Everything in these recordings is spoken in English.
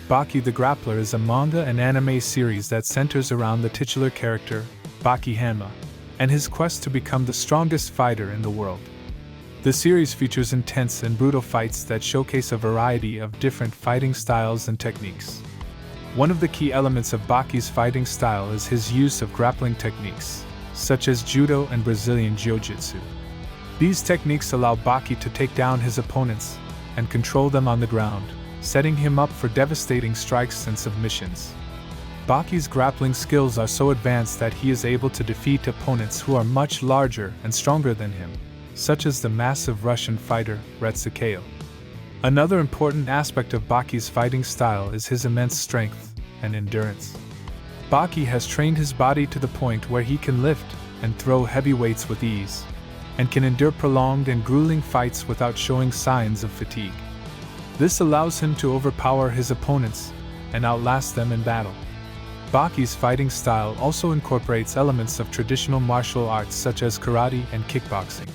Baki the Grappler is a manga and anime series that centers around the titular character, Baki Hanma, and his quest to become the strongest fighter in the world. The series features intense and brutal fights that showcase a variety of different fighting styles and techniques. One of the key elements of Baki's fighting style is his use of grappling techniques, such as judo and Brazilian jiu-jitsu. These techniques allow Baki to take down his opponents and control them on the ground, setting him up for devastating strikes and submissions. Baki's grappling skills are so advanced that he is able to defeat opponents who are much larger and stronger than him, such as the massive Russian fighter Retsu Kaioh. Another important aspect of Baki's fighting style is his immense strength and endurance. Baki has trained his body to the point where he can lift and throw heavy weights with ease, and can endure prolonged and grueling fights without showing signs of fatigue. This allows him to overpower his opponents and outlast them in battle. Baki's fighting style also incorporates elements of traditional martial arts such as karate and kickboxing.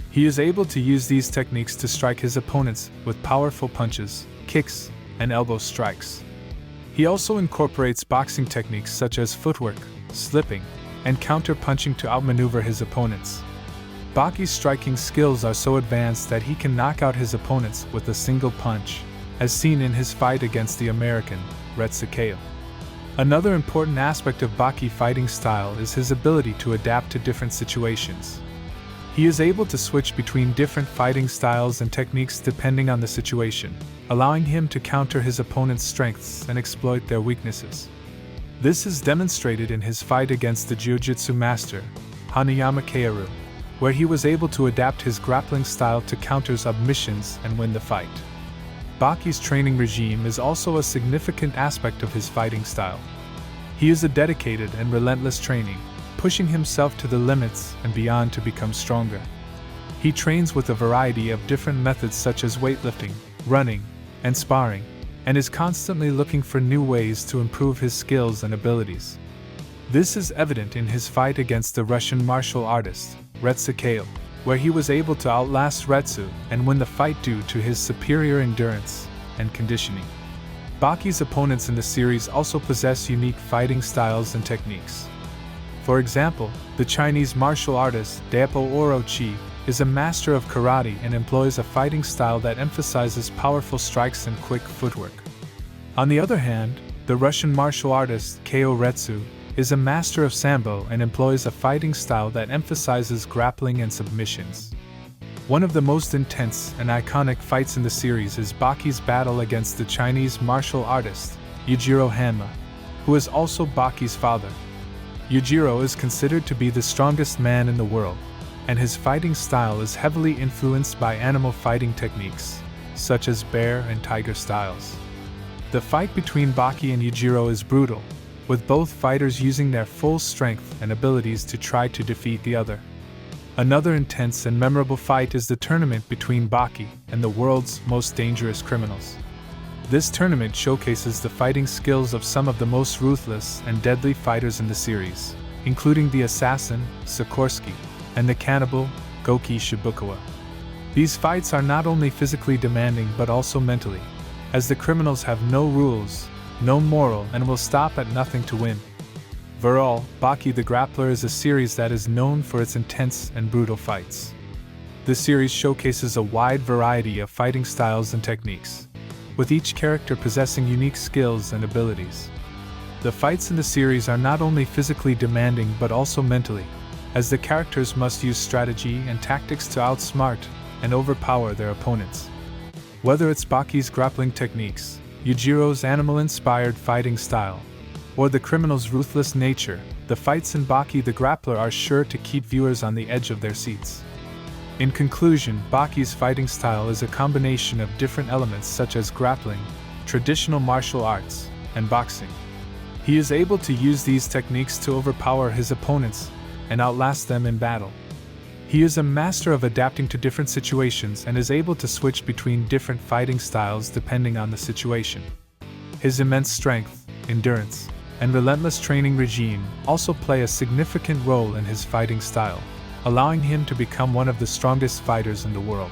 He is able to use these techniques to strike his opponents with powerful punches, kicks, and elbow strikes. He also incorporates boxing techniques such as footwork, slipping, and counter-punching to outmaneuver his opponents. Baki's striking skills are so advanced that he can knock out his opponents with a single punch, as seen in his fight against the American Retsu Kaioh. Another important aspect of Baki fighting style is his ability to adapt to different situations. He is able to switch between different fighting styles and techniques depending on the situation, allowing him to counter his opponent's strengths and exploit their weaknesses. This is demonstrated in his fight against the jiu-jitsu master, Hanayama Kaoru, where he was able to adapt his grappling style to counter submissions and win the fight. Baki's training regime is also a significant aspect of his fighting style. He is a dedicated and relentless training, pushing himself to the limits and beyond to become stronger. He trains with a variety of different methods such as weightlifting, running, and sparring, and is constantly looking for new ways to improve his skills and abilities. This is evident in his fight against the Russian martial artist, Retsu Kaioh, where he was able to outlast Retsu and win the fight due to his superior endurance and conditioning. Baki's opponents in the series also possess unique fighting styles and techniques. For example, the Chinese martial artist Dapo Orochi is a master of karate and employs a fighting style that emphasizes powerful strikes and quick footwork. On the other hand, the Russian martial artist Kaioh Retsu is a master of sambo and employs a fighting style that emphasizes grappling and submissions. One of the most intense and iconic fights in the series is Baki's battle against the Chinese martial artist Yujiro Hanma, who is also Baki's father. Yujiro is considered to be the strongest man in the world, and his fighting style is heavily influenced by animal fighting techniques, such as bear and tiger styles. The fight between Baki and Yujiro is brutal, with both fighters using their full strength and abilities to try to defeat the other. Another intense and memorable fight is the tournament between Baki and the world's most dangerous criminals. This tournament showcases the fighting skills of some of the most ruthless and deadly fighters in the series, including the assassin, Sikorsky, and the cannibal, Goki Shibukawa. These fights are not only physically demanding but also mentally, as the criminals have no rules, no moral, and will stop at nothing to win. Overall, Baki the Grappler is a series that is known for its intense and brutal fights. The series showcases a wide variety of fighting styles and techniques, with each character possessing unique skills and abilities. The fights in the series are not only physically demanding but also mentally, as the characters must use strategy and tactics to outsmart and overpower their opponents. Whether it's Baki's grappling techniques, Yujiro's animal-inspired fighting style, or the criminal's ruthless nature, the fights in Baki the Grappler are sure to keep viewers on the edge of their seats. In conclusion, Baki's fighting style is a combination of different elements such as grappling, traditional martial arts, and boxing. He is able to use these techniques to overpower his opponents and outlast them in battle. He is a master of adapting to different situations and is able to switch between different fighting styles depending on the situation. His immense strength, endurance, and relentless training regime also play a significant role in his fighting style, allowing him to become one of the strongest fighters in the world.